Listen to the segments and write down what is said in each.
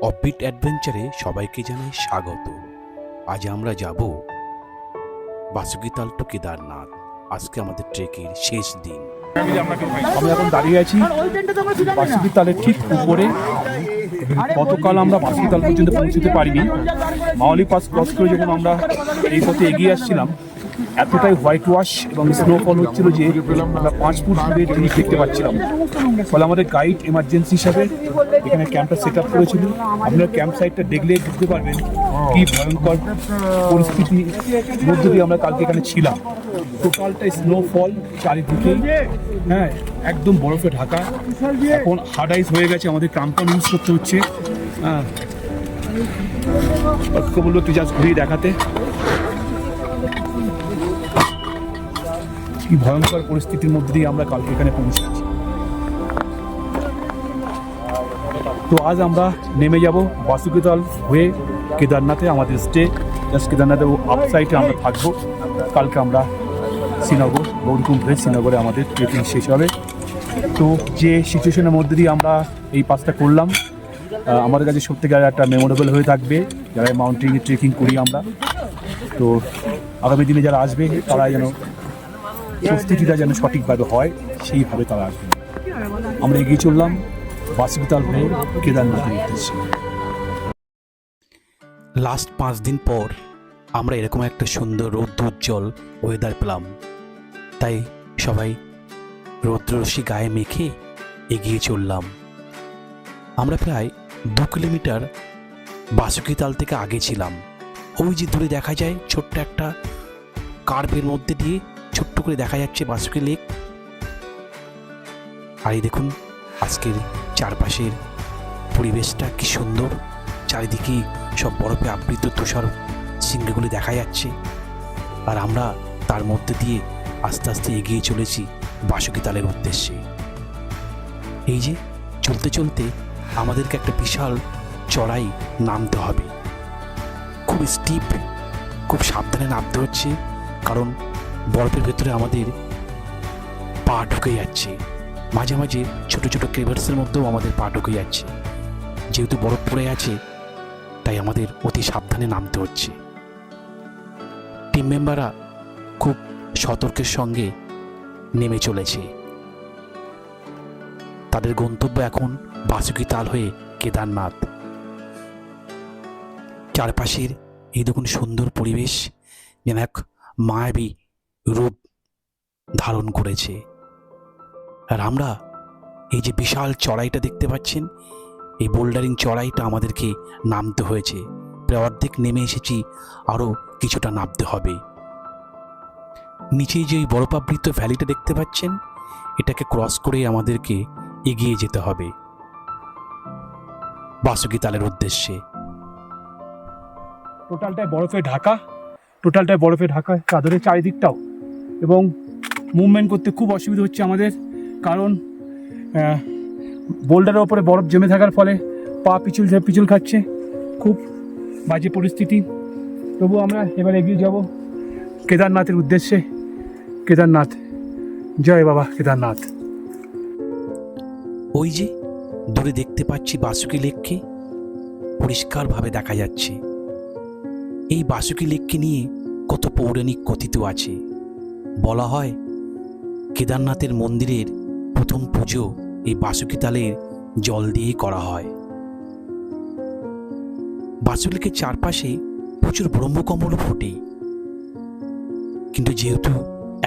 Offbeat অ্যাডভেঞ্চারে সবাইকে জানাই স্বাগত। আজ আমরা যাব বাসুকিতাল টু কেদারনাথ। আজকে আমাদের ট্রেকের শেষ দিন। আমরা এখন দাঁড়িয়ে আছি বাসুকিতালের ঠিক উপরে। গতকাল আমরা বাসুকিতাল পর্যন্ত পৌঁছতে পারিনি। মাওলি পাস ক্রস করে যখন আমরা এই পথে এগিয়ে আসছিলাম, এতটাই হোয়াইট ওয়াশ এবং স্নোফল হচ্ছিল যে আমরা 5 ফুট দূরের জিনিস দেখতে পাচ্ছিলাম। ফলে আমাদের গাইড এমার্জেন্সি হিসাবে এখানে ক্যাম্পটা সেট আপ করেছিল। আপনারা ক্যাম্প সাইটটা দেখলে বুঝতে পারবেন কি ভয়ঙ্কর পরিস্থিতির মধ্যে দিয়ে আমরা কালকে এখানে ছিলাম। টোটালটাই স্নোফল চারিদিকে, হ্যাঁ, একদম বরফে ঢাকা। এখন হার্ড আইস হয়ে গেছে, আমাদের ক্রাম্পন ইউজ করতে হচ্ছে। হ্যাঁ, বললো তুই জাস্ট ঘুরিয়ে দেখাতে কি ভয়ঙ্কর পরিস্থিতির মধ্যে দিয়ে আমরা কালকে এখানে পৌঁছেছি। তো আজ আমরা নেমে যাব বাসুকিতাল হয়ে কেদারনাথে। আমাদের স্টে জাস্ট কেদারনাথের আপ সাইডে আমরা থাকবো। কালকে আমরা শ্রীনগর গৌরকুণ্ড হয়ে শ্রীনগরে আমাদের ট্রেকিং শেষ হবে। তো যে সিচুয়েশনের মধ্যে দিয়ে আমরা এই পাসটা করলাম, আমাদের কাছে সত্যিকার একটা মেমোরেবল হয়ে থাকবে যারা মাউন্টেনে ট্রেকিং করি আমরা। তো আগামী দিনে যারা আসবে তারা যেন প্রস্তুতিটা যেন সঠিকভাবে হয়, সেইভাবে তারা আসবে। আমরা এগিয়ে চললাম বাসুকিতাল হয়ে কেদারনাথের উদ্দেশ্যে। লাস্ট 5 দিন পর আমরা এরকম একটা সুন্দর রৌদ্রোজ্জ্বল ওয়েদার পেলাম। তাই সবাই রৌদ্ররশ্মি গায়ে মেখে এগিয়ে চললাম। আমরা প্রায় 2 কিলোমিটার বাসুকিতাল থেকে আগে ছিলাম। ওই যে দূরে দেখা যায় ছোট্ট একটা কার্ভের মধ্যে দিয়ে ছোট্ট করে দেখা যাচ্ছে বাসুকি লেক। আর এই দেখুন আজকের চারপাশের পরিবেশটা কি সুন্দর। চারিদিকে সব বরফে আবৃত তুষার শৃঙ্গগুলি দেখা যাচ্ছে। আর আমরা তার মধ্যে দিয়ে আস্তে আস্তে এগিয়ে চলেছি বাসুকিতালের উদ্দেশ্যে। এই যে চলতে চলতে আমাদেরকে একটা বিশাল চড়াই নামতে হবে। খুব স্টিপ, খুব সাবধানে নামতে হচ্ছে, কারণ বরফের ভেতরে আমাদের পা ঢুকে যাচ্ছে। মাঝে মাঝে ছোট ছোট ক্রেভার্সের মধ্যেও আমাদের পা ঢুকে যাচ্ছে। যেহেতু বরফ পড়ে আছে তাই আমাদের অতি সাবধানে নামতে হচ্ছে। টিম মেম্বাররা খুব সতর্কের সঙ্গে নেমে চলেছে। তাদের গন্তব্য এখন বাসুকিতাল হয়ে কেদারনাথ। চারপাশের এই দেখুন সুন্দর পরিবেশ যেন এক মায়াবী রূপ ধারণ করেছে। আর আমরা এই যে বিশাল চড়াইটা দেখতে পাচ্ছেন, এই বোল্ডারিং চড়াইটা আমাদেরকে নামতে হয়েছে। প্রায় অর্ধেক নেমে এসেছি, আরও কিছুটা নামতে হবে। নিচে যে ওই বরফাবৃত ভ্যালিটা দেখতে পাচ্ছেন, এটাকে ক্রস করে আমাদেরকে এগিয়ে যেতে হবে বাসুকিতালের উদ্দেশ্যে। টোটালটাই বরফে ঢাকা চাদরের চারিদিকটাও, এবং মুভমেন্ট করতে খুব অসুবিধা হচ্ছে আমাদের, কারণ বোল্ডারের ওপরে বরফ জমে থাকার ফলে পা পিছল খাচ্ছে। খুব বাজে পরিস্থিতি। তবু আমরা এবার এগিয়ে যাব কেদারনাথের উদ্দেশ্যে। কেদারনাথ, জয় বাবা কেদারনাথ। ওই যে দূরে দেখতে পাচ্ছি বাসুকি লেককে, পরিষ্কারভাবে দেখা যাচ্ছে। এই বাসুকি লেককে নিয়ে কত পৌরাণিক কথিত আছে। বলা হয় কেদারনাথের মন্দিরের প্রথম পুজো এই বাসুকিতালের জল দিয়েই করা হয়। বাসুকি লেকের চারপাশে প্রচুর ব্রহ্মকমলও ফোটে, কিন্তু যেহেতু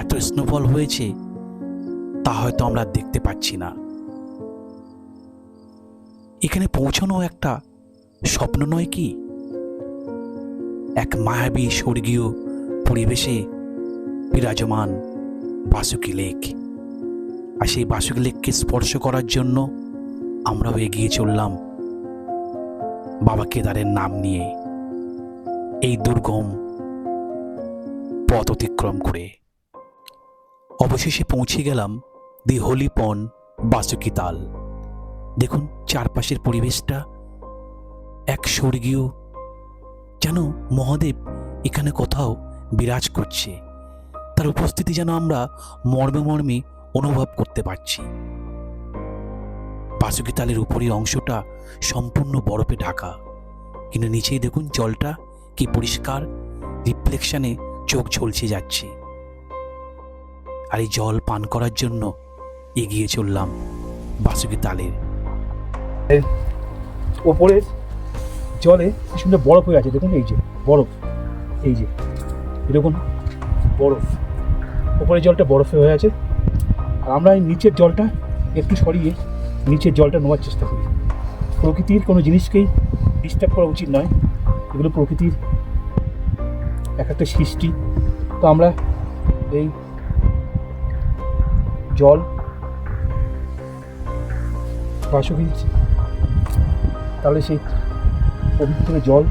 এত স্নোফল হয়েছে তা হয়তো আমরা দেখতে পাচ্ছি না। এখানে পৌঁছানো একটা স্বপ্ন নয় কি? এক মায়াবী স্বর্গীয় পরিবেশে বিরাজমান বাসুকি লেক। আর সেই বাসুকি লেককে স্পর্শ করার জন্য আমরাও এগিয়ে চললাম বাবা কেদারের নাম নিয়ে এই দুর্গম পথ অতিক্রম করে। অবশেষে পৌঁছে গেলাম দি হোলি পন্ড বাসুকিতাল। দেখুন চারপাশের পরিবেশটা এক স্বর্গীয়, যেন মহাদেব এখানে কোথাও বিরাজ করছে। তার উপস্থিতি যেন আমরা মর্মে মর্মে অনুভব করতে পারছি। বাসুকি তালের উপরের অংশটা সম্পূর্ণ বরফে ঢাকা, কিন্তু নিচেই দেখুন জলটা কি পরিষ্কার, রিফ্লেকশনে চোখ ঝলসে যাচ্ছে। আর এই জল পান করার জন্য এগিয়ে চললাম বাসুকি তালের। ওপরের জলে কি সুন্দর বরফ হয়ে আছে, দেখুন এই যে বরফ, এই যে দেখুন বরফ, ওপরের জলটা বরফে হয়ে আছে। আর আমরা এই নিচের জলটা একটু সরিয়ে নিচের জলটা নেওয়ার চেষ্টা করি। প্রকৃতির কোনো জিনিসকেই ডিস্টার্ব করা উচিত নয়, এগুলো প্রকৃতির এক একটা সৃষ্টি। তো আমরা এই জল বাসুকি তাহলে সেই পবিত্র জল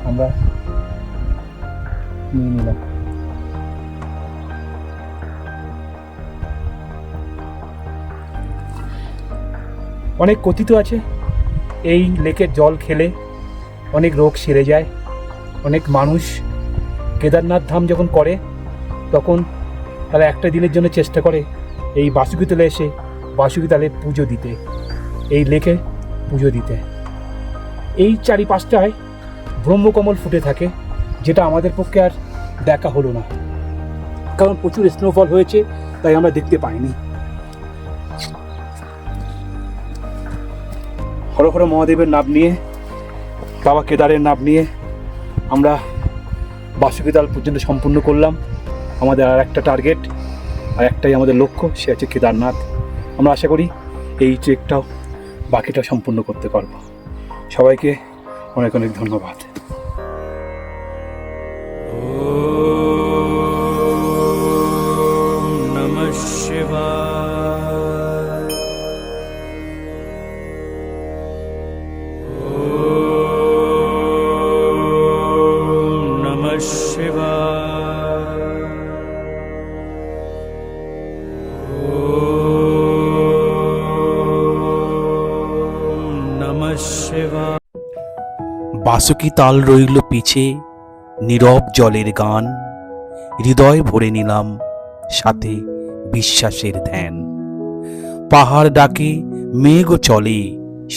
আমরা নিয়ে নিলাম। অনেক কথিত আছে এই লেকের জল খেলে অনেক রোগ সেরে যায়। অনেক মানুষ কেদারনাথ ধাম যখন করে তখন তারা একটা দিনের জন্য চেষ্টা করে এই বাসুকি তালে এসে বাসুকি তালে পুজো দিতে, এই লেকে পুজো দিতে। এই চারিপাশটায় ব্রহ্মকমল ফুটে থাকে, যেটা আমাদের পক্ষে আর দেখা হলো না, কারণ প্রচুর স্নোফল হয়েছে, তাই আমরা দেখতে পাইনি। হর হর মহাদেবের নাম নিয়ে, বাবা কেদারের নাম নিয়ে আমরা বাসুকি তাল পর্যন্ত সম্পূর্ণ করলাম। আমাদের আর একটা টার্গেট, আর একটাই আমাদের লক্ষ্য, সে হচ্ছে কেদারনাথ। আমরা আশা করি এই ট্রেকটাও বাকিটা সম্পূর্ণ করতে পারবো। সবাইকে অনেক অনেক ধন্যবাদ। ওম নমঃ শিবায়। ওম নমঃ শিবায়। ওম নমঃ শিবায়। বাসুকি তাল রইল পিছে, নীরব জলের গান, হৃদয় ভরে নিলাম সাথে বিশ্বাসের ধ্যান। পাহাড় ডাকে, মেঘ চলে,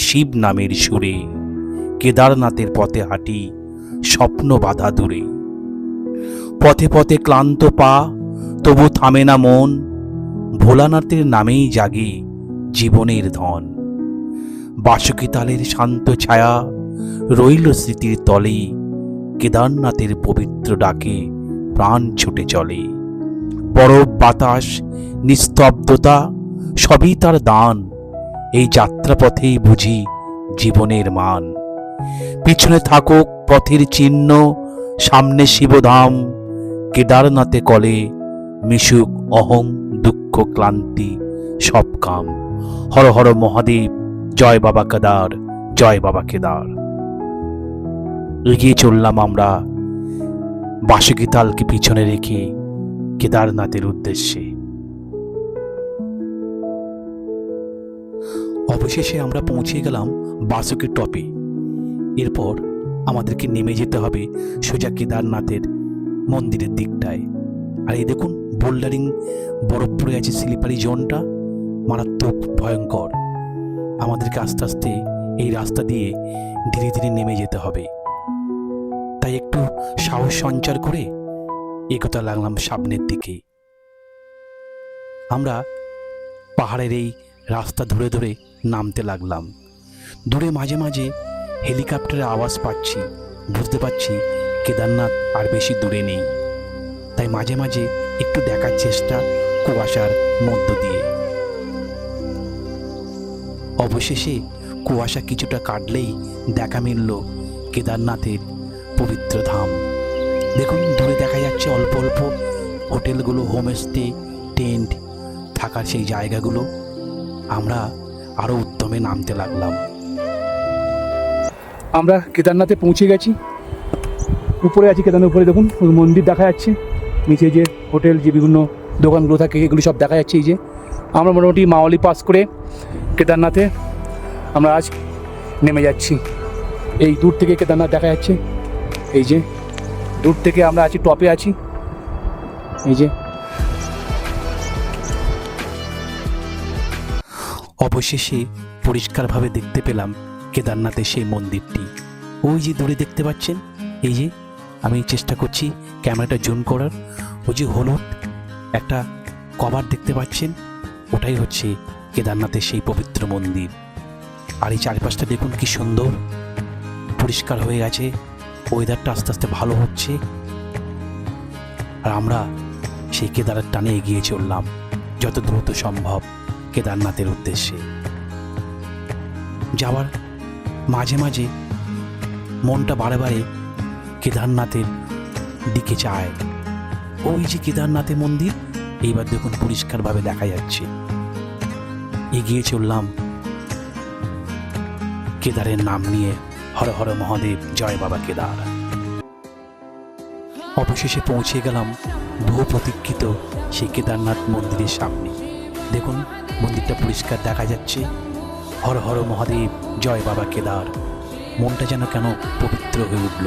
শিব নামের সুরে, কেদারনাথের পথে হাঁটি, স্বপ্ন বাধা দূরে। পথে পথে ক্লান্ত পা, তবু থামে না মন, ভোলানাথের নামেই জাগে জীবনের ধন। বাসুকি তালের শান্ত ছায়া রইল স্মৃতির তলে, কেদারনাথের পবিত্র ডাকে প্রাণ ছুটে চলে। বরফ বাতাস নিস্তব্ধতা সবই তার দান, এই যাত্রাপথেই বুঝি জীবনের মান। পিছনে থাকুক পথের চিহ্ন, সামনে শিবধাম, কেদারনাথে কলে মিশুক অহং দুঃখ ক্লান্তি সব কাম। হর হর মহাদেব, জয় বাবা কেদার, জয় বাবা কেদার। এগিয়ে চললাম আমরা বাসুকি তালকে পিছনে রেখে কেদারনাথের উদ্দেশ্যে। অবশেষে আমরা পৌঁছে গেলাম বাসুকির টপে। এরপর আমাদেরকে নেমে যেতে হবে সোজা কেদারনাথের মন্দিরের দিকটায়। আর এই দেখুন বোল্ডারিং, বরফ পড়ে আছে, স্লিপারি জোনটা মারাত্মক ভয়ঙ্কর। আমাদেরকে আস্তে আস্তে এই রাস্তা দিয়ে ধীরে ধীরে নেমে যেতে হবে। তাই একটু সাহস সঞ্চার করে এগোতে লাগলাম সামনের দিকে। আমরা পাহাড়ের এই রাস্তা ধরে ধরে নামতে লাগলাম। দূরে মাঝে মাঝে হেলিকপ্টারের আওয়াজ পাচ্ছি, বুঝতে পারছি কেদারনাথ আর বেশি দূরে নেই। তাই মাঝে মাঝে একটু দেখার চেষ্টা কুয়াশার মধ্য দিয়ে। অবশেষে কুয়াশা কিছুটা কাটলেই দেখা মিলল কেদারনাথের পবিত্র ধাম। দেখুন দূরে দেখা যাচ্ছে অল্প অল্প হোটেলগুলো, হোমস্টে, টেন্ট, থাকার সেই জায়গাগুলো। আমরা আরও উদ্যমে নামতে লাগলাম। আমরা কেদারনাথে পৌঁছে গেছি। উপরে আছি কেদারনাথ, উপরে দেখুন মন্দির দেখা যাচ্ছে, নিচে যে হোটেল, যে বিভিন্ন দোকানগুলো থাকে এগুলো সব দেখা যাচ্ছে। এই যে আমরা মোটামুটি মাওয়ালি পাস করে কেদারনাথে আমরা আজ নেমে যাচ্ছি। এই দূর থেকে কেদারনাথ দেখা যাচ্ছে, এই যে দূর থেকে আমরা আছি, টপে আছি। এই যে অবশেষে পরিষ্কারভাবে দেখতে পেলাম কেদারনাথের সেই মন্দিরটি। ওই যে দূরে দেখতে পাচ্ছেন, এই যে আমি চেষ্টা করছি ক্যামেরাটা জুম করার, ওই যে হলুদ একটা কভার দেখতে পাচ্ছেন, ওটাই হচ্ছে কেদারনাথের সেই পবিত্র মন্দির। আর এই চারপাশটা দেখুন কি সুন্দর, পরিষ্কার হয়ে গেছে, ওয়েদারটা আস্তে আস্তে ভালো হচ্ছে। আর আমরা সেই কেদারের টানে এগিয়ে চললাম যত দ্রুত সম্ভব কেদারনাথের উদ্দেশ্যে। যাওয়ার মাঝে মাঝে মনটা বারে বারে কেদারনাথের দিকে চায়। ওই যে কেদারনাথের মন্দির, এইবার দেখুন পরিষ্কারভাবে দেখা যাচ্ছে। এগিয়ে চললাম কেদারের নাম নিয়ে, হর হর মহাদেব, জয় বাবা কেদার। অবশেষে পৌঁছে গেলাম বহু প্রতীক্ষিত সেই কেদারনাথ মন্দিরের সামনে। দেখুন মন্দিরটা পরিষ্কার দেখা যাচ্ছে। হর হর মহাদেব, জয় বাবা কেদার। মনটা যেন কেন পবিত্র হয়ে উঠল।